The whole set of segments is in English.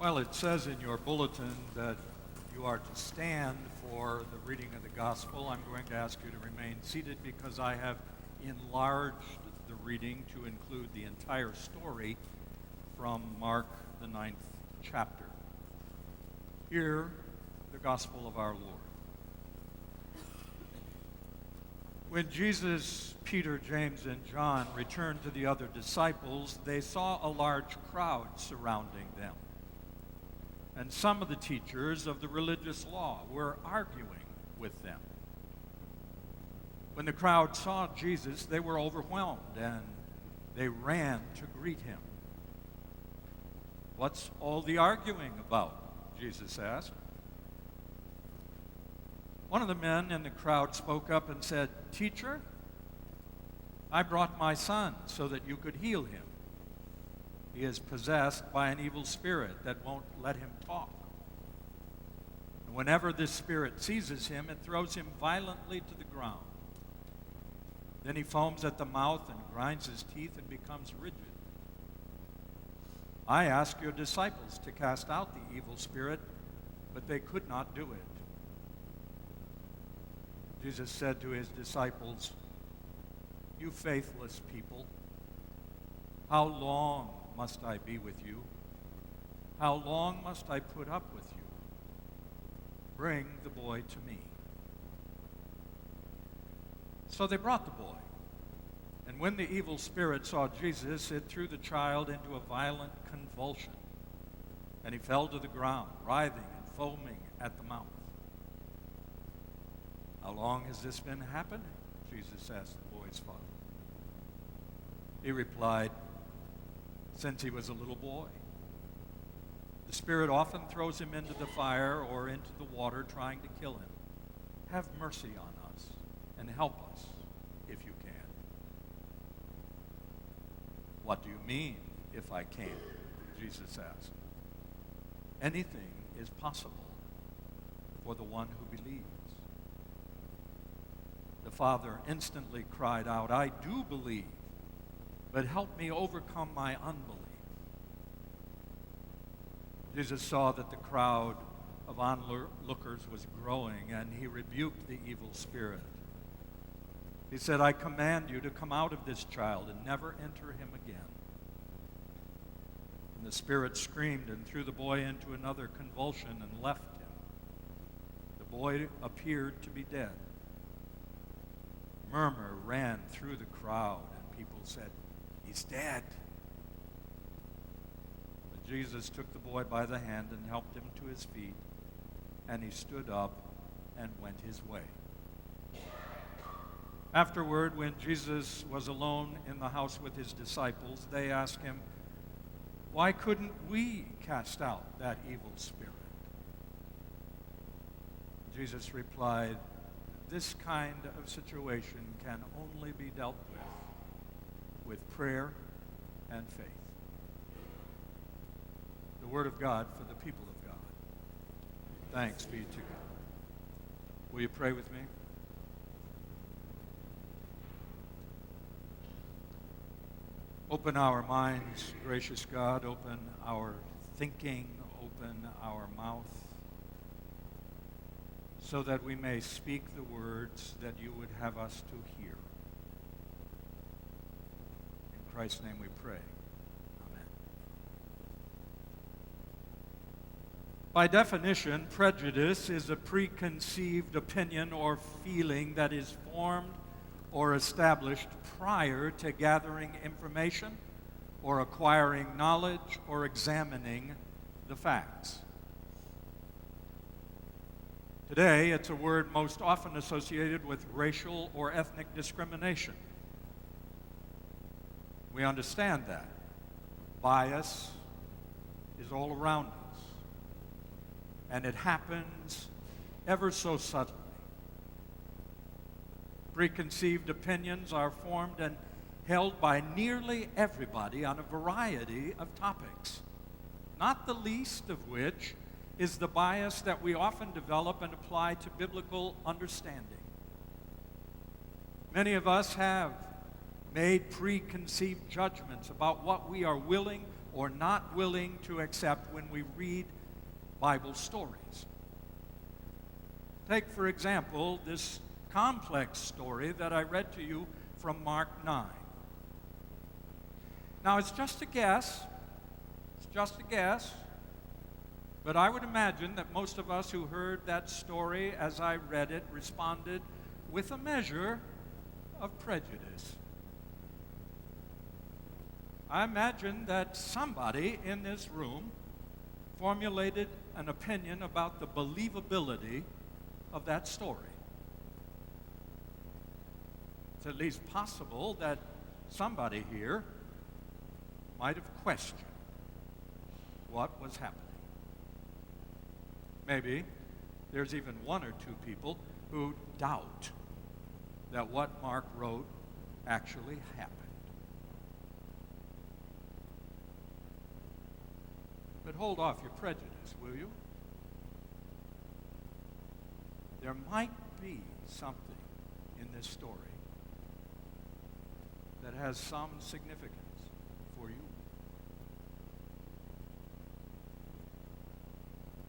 Well, it says in your bulletin that you are to stand for the reading of the gospel. I'm going to ask you to remain seated because I have enlarged the reading to include the entire story from Mark, the 9th chapter. Hear the gospel of our Lord. When Jesus, Peter, James, and John returned to the other disciples, they saw a large crowd surrounding them. And some of the teachers of the religious law were arguing with them. When the crowd saw Jesus, they were overwhelmed and they ran to greet him. "What's all the arguing about?" Jesus asked. One of the men in the crowd spoke up and said, "Teacher, I brought my son so that you could heal him. He is possessed by an evil spirit that won't let him talk. And whenever this spirit seizes him, it throws him violently to the ground. Then he foams at the mouth and grinds his teeth and becomes rigid. I asked your disciples to cast out the evil spirit, but they could not do it." Jesus said to his disciples, "You faithless people, how long must I be with you? How long must I put up with you? Bring the boy to me." So they brought the boy. And when the evil spirit saw Jesus, it threw the child into a violent convulsion. And he fell to the ground, writhing and foaming at the mouth. "How long has this been happening?" Jesus asked the boy's father. He replied, "Since he was a little boy. The spirit often throws him into the fire or into the water trying to kill him. Have mercy on us and help us if you can." "What do you mean, if I can?" Jesus asked. "Anything is possible for the one who believes." The father instantly cried out, "I do believe, but help me overcome my unbelief." Jesus saw that the crowd of onlookers was growing, and he rebuked the evil spirit. He said, "I command you to come out of this child and never enter him again." And the spirit screamed and threw the boy into another convulsion and left him. The boy appeared to be dead. Murmur ran through the crowd, and people said, "He's dead." But Jesus took the boy by the hand and helped him to his feet, and he stood up and went his way. Afterward, when Jesus was alone in the house with his disciples, they asked him, "Why couldn't we cast out that evil spirit?" Jesus replied, "This kind of situation can only be dealt with prayer and faith." The word of God for the people of God. Thanks be to God. Will you pray with me? Open our minds, gracious God. Open our thinking. Open our mouth, so that we may speak the words that you would have us to hear. In Christ's name we pray. Amen. By definition, prejudice is a preconceived opinion or feeling that is formed or established prior to gathering information or acquiring knowledge or examining the facts. Today, it's a word most often associated with racial or ethnic discrimination. We understand that. Bias is all around us, and it happens ever so subtly. Preconceived opinions are formed and held by nearly everybody on a variety of topics, not the least of which is the bias that we often develop and apply to biblical understanding. Many of us have made preconceived judgments about what we are willing or not willing to accept when we read Bible stories. Take, for example, this complex story that I read to you from Mark 9. Now, it's just a guess. It's just a guess. But I would imagine that most of us who heard that story as I read it responded with a measure of prejudice. I imagine that somebody in this room formulated an opinion about the believability of that story. It's at least possible that somebody here might have questioned what was happening. Maybe there's even one or two people who doubt that what Mark wrote actually happened. But hold off your prejudice, will you? There might be something in this story that has some significance for you.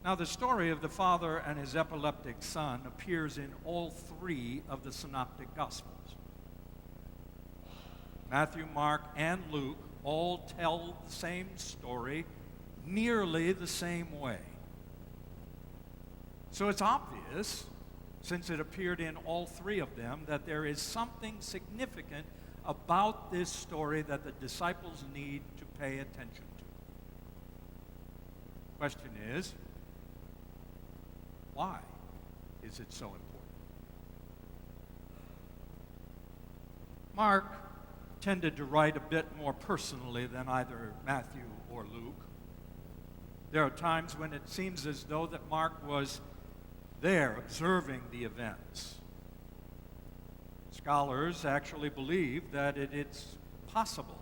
Now, the story of the father and his epileptic son appears in all three of the synoptic gospels. Matthew, Mark, and Luke all tell the same story nearly the same way. So it's obvious, since it appeared in all three of them, that there is something significant about this story that the disciples need to pay attention to. The question is, why is it so important? Mark tended to write a bit more personally than either Matthew or Luke. There are times when it seems as though that Mark was there observing the events. Scholars actually believe that it's possible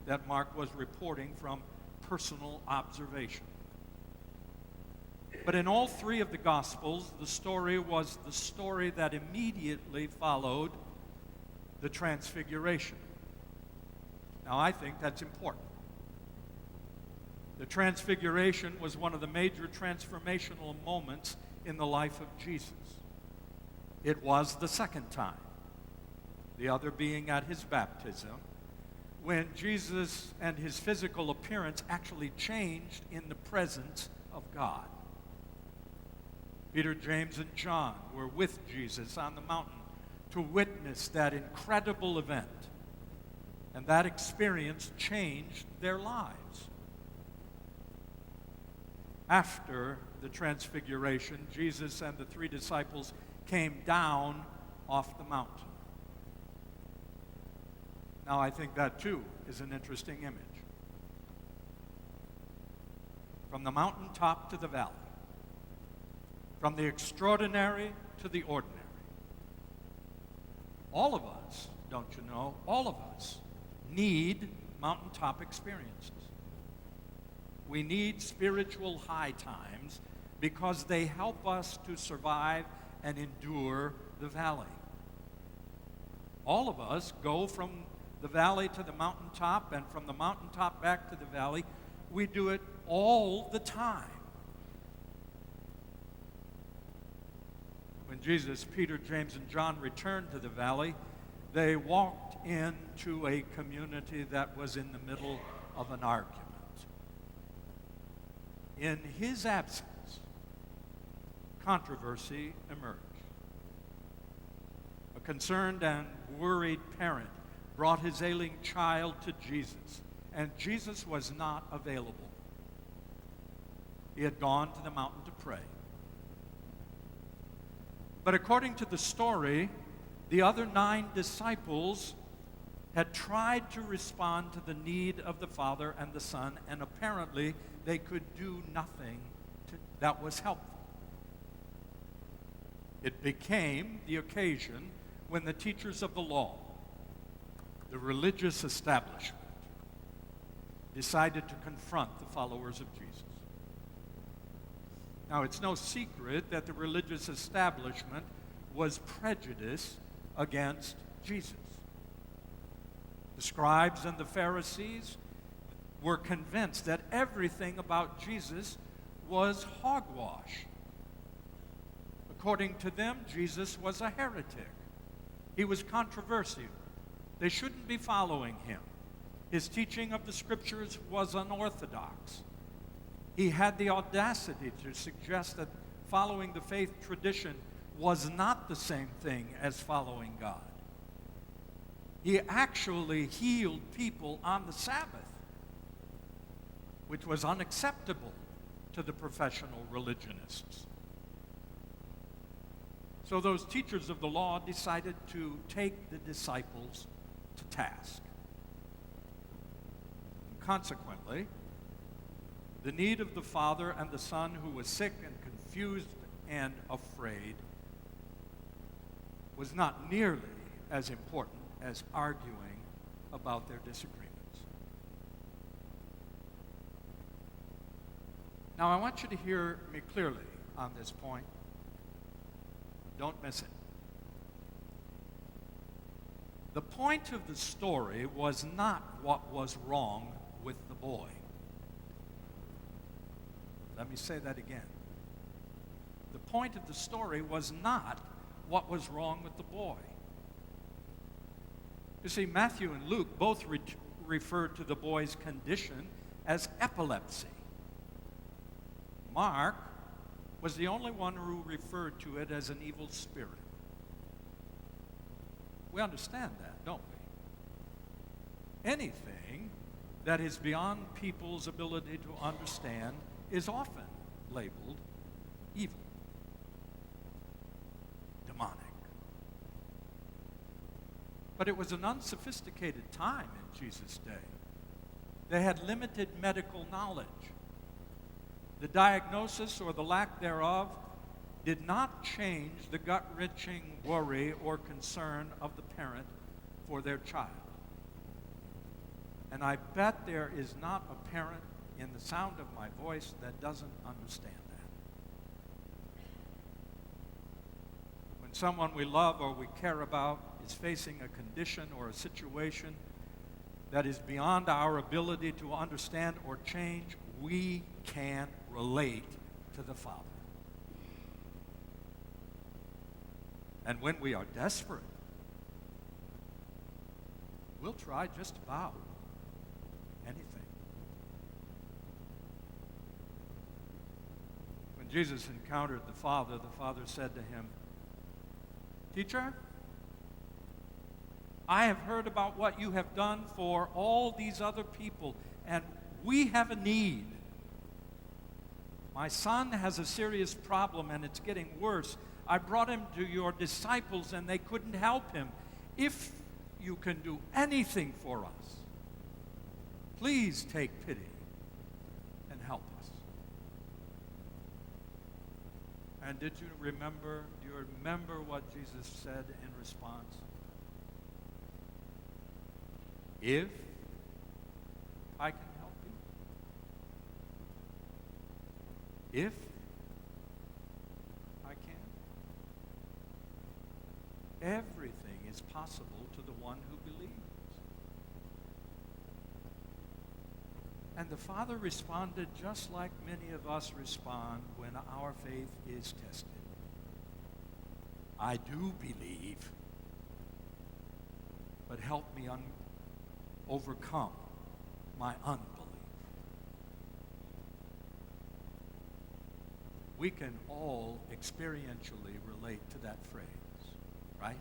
that Mark was reporting from personal observation. But in all three of the Gospels, the story was the story that immediately followed the Transfiguration. Now, I think that's important. The Transfiguration was one of the major transformational moments in the life of Jesus. It was the second time, the other being at his baptism, when Jesus and his physical appearance actually changed in the presence of God. Peter, James, and John were with Jesus on the mountain to witness that incredible event, and that experience changed their lives. After the Transfiguration, Jesus and the three disciples came down off the mountain. Now, I think that, too, is an interesting image. From the mountaintop to the valley. From the extraordinary to the ordinary. All of us, don't you know, all of us need mountaintop experiences. We need spiritual high times because they help us to survive and endure the valley. All of us go from the valley to the mountaintop and from the mountaintop back to the valley. We do it all the time. When Jesus, Peter, James, and John returned to the valley, they walked into a community that was in the middle of an argument. In his absence, controversy emerged. A concerned and worried parent brought his ailing child to Jesus, and Jesus was not available. He had gone to the mountain to pray. But according to the story, the other 9 disciples had tried to respond to the need of the Father and the Son, and apparently they could do nothing that was helpful. It became the occasion when the teachers of the law, the religious establishment, decided to confront the followers of Jesus. Now, it's no secret that the religious establishment was prejudiced against Jesus. The scribes and the Pharisees, were convinced that everything about Jesus was hogwash. According to them, Jesus was a heretic. He was controversial. They shouldn't be following him. His teaching of the Scriptures was unorthodox. He had the audacity to suggest that following the faith tradition was not the same thing as following God. He actually healed people on the Sabbath, which was unacceptable to the professional religionists. So those teachers of the law decided to take the disciples to task. And consequently, the need of the father and the son who was sick and confused and afraid was not nearly as important as arguing about their disagreements. Now, I want you to hear me clearly on this point. Don't miss it. The point of the story was not what was wrong with the boy. Let me say that again. The point of the story was not what was wrong with the boy. You see, Matthew and Luke both referred to the boy's condition as epilepsy. Mark was the only one who referred to it as an evil spirit. We understand that, don't we? Anything that is beyond people's ability to understand is often labeled evil, demonic. But it was an unsophisticated time in Jesus' day. They had limited medical knowledge. The diagnosis or the lack thereof did not change the gut-wrenching worry or concern of the parent for their child. And I bet there is not a parent in the sound of my voice that doesn't understand that. When someone we love or we care about is facing a condition or a situation that is beyond our ability to understand or change, we can relate to the Father. And when we are desperate, we'll try just about anything. When Jesus encountered the Father said to him, "Teacher, I have heard about what you have done for all these other people, and we have a need. My son has a serious problem, and it's getting worse. I brought him to your disciples, and they couldn't help him. If you can do anything for us, please take pity and help us." And do you remember what Jesus said in response? If I can help you. If I can. Everything is possible to the one who believes. And the Father responded just like many of us respond when our faith is tested. I do believe, but help me overcome my unbelief. We can all experientially relate to that phrase, right?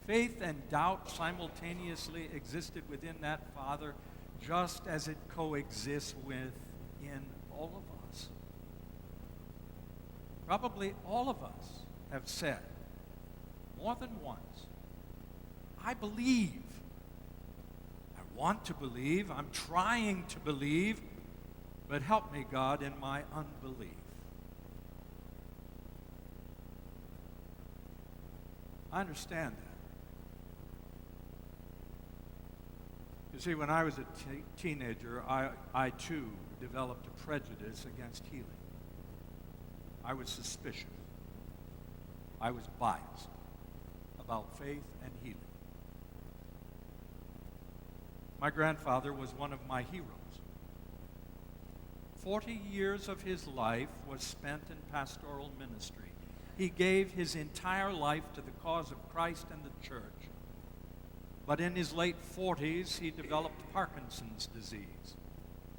Faith and doubt simultaneously existed within that Father, just as it coexists within all of us. Probably all of us have said more than once, I believe. I want to believe. I'm trying to believe. But help me, God, in my unbelief. I understand that. You see, when I was a teenager, I too developed a prejudice against healing. I was suspicious. I was biased about faith and healing. My grandfather was one of my heroes. 40 years of his life was spent in pastoral ministry. He gave his entire life to the cause of Christ and the church. But in his late 40s, he developed Parkinson's disease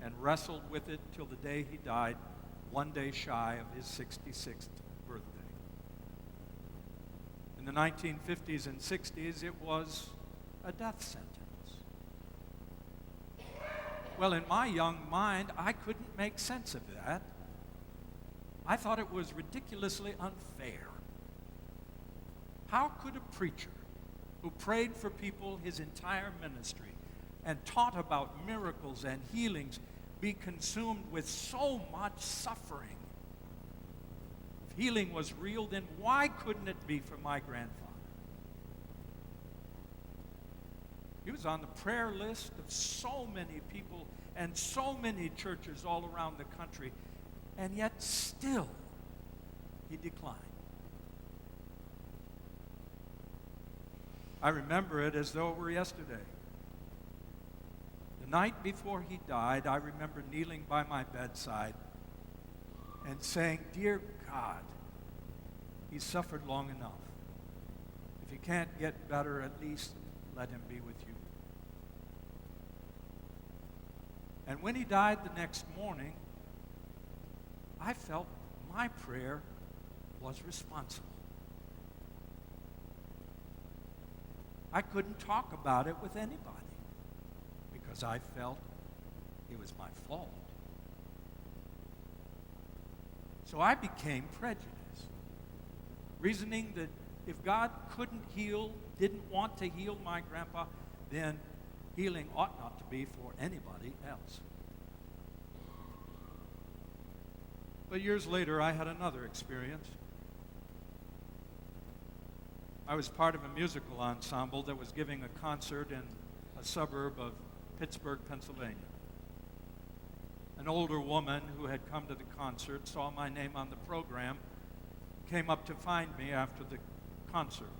and wrestled with it till the day he died, one day shy of his 66th birthday. In the 1950s and 60s, it was a death sentence. Well, in my young mind, I couldn't make sense of that. I thought it was ridiculously unfair. How could a preacher who prayed for people his entire ministry and taught about miracles and healings be consumed with so much suffering? If healing was real, then why couldn't it be for my grandfather? He was on the prayer list of so many people and so many churches all around the country, and yet still he declined. I remember it as though it were yesterday. The night before he died, I remember kneeling by my bedside and saying, "Dear God, he's suffered long enough. If he can't get better, at least let him be with you." And when he died the next morning, I felt my prayer was responsible. I couldn't talk about it with anybody because I felt it was my fault. So I became prejudiced, reasoning that if God couldn't heal, didn't want to heal my grandpa, then healing ought not to be for anybody else. But years later, I had another experience. I was part of a musical ensemble that was giving a concert in a suburb of Pittsburgh, Pennsylvania. An older woman who had come to the concert saw my name on the program, came up to find me after the concert.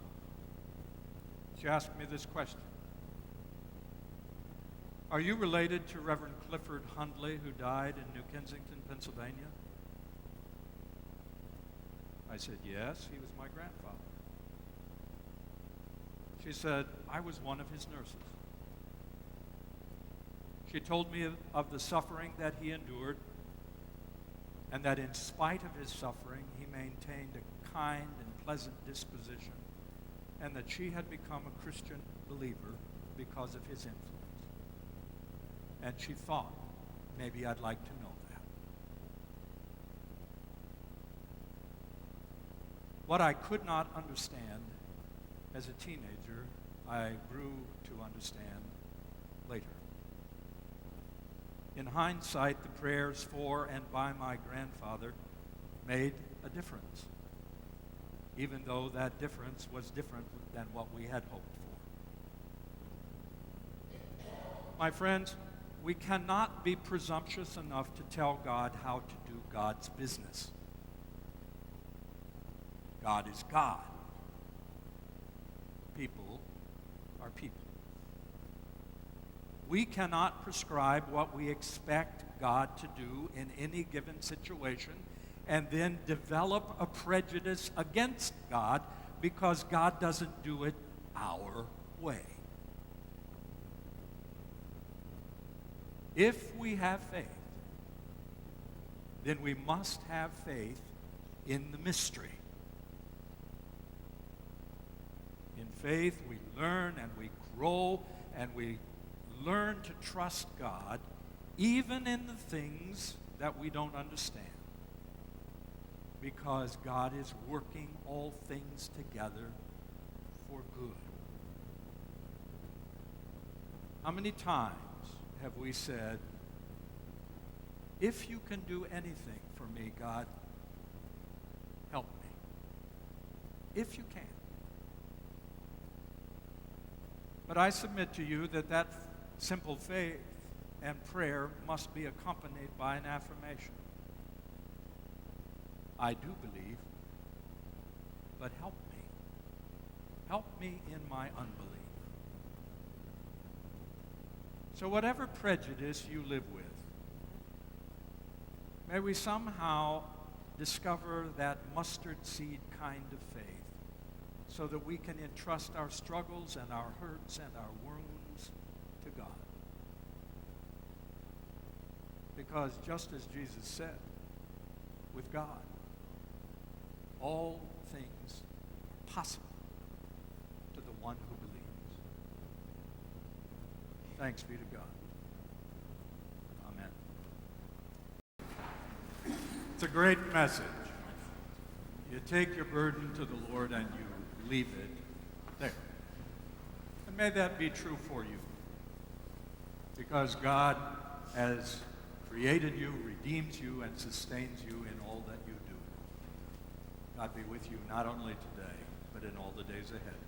She asked me this question: "Are you related to Reverend Clifford Hundley, who died in New Kensington, Pennsylvania?" I said, "Yes, he was my grandfather." She said, "I was one of his nurses." She told me of the suffering that he endured, and that in spite of his suffering, he maintained a kind and pleasant disposition, and that she had become a Christian believer because of his influence. And she thought, maybe I'd like to know that. What I could not understand as a teenager, I grew to understand later. In hindsight, the prayers for and by my grandfather made a difference, even though that difference was different than what we had hoped for. My friends, we cannot be presumptuous enough to tell God how to do God's business. God is God. People are people. We cannot prescribe what we expect God to do in any given situation and then develop a prejudice against God because God doesn't do it our way. If we have faith, then we must have faith in the mystery. In faith, we learn and we grow and we learn to trust God even in the things that we don't understand, because God is working all things together for good. How many times have we said, "If you can do anything for me, God, help me," if you can. But I submit to you that that simple faith and prayer must be accompanied by an affirmation. I do believe, but help me. Help me in my unbelief. So whatever prejudice you live with, may we somehow discover that mustard seed kind of faith so that we can entrust our struggles and our hurts and our wounds to God. Because just as Jesus said, with God, all things are possible to the one who believes. Thanks be to God. Amen. It's a great message. You take your burden to the Lord and you leave it there. And may that be true for you. Because God has created you, redeemed you, and sustains you in all that you do. God be with you not only today, but in all the days ahead.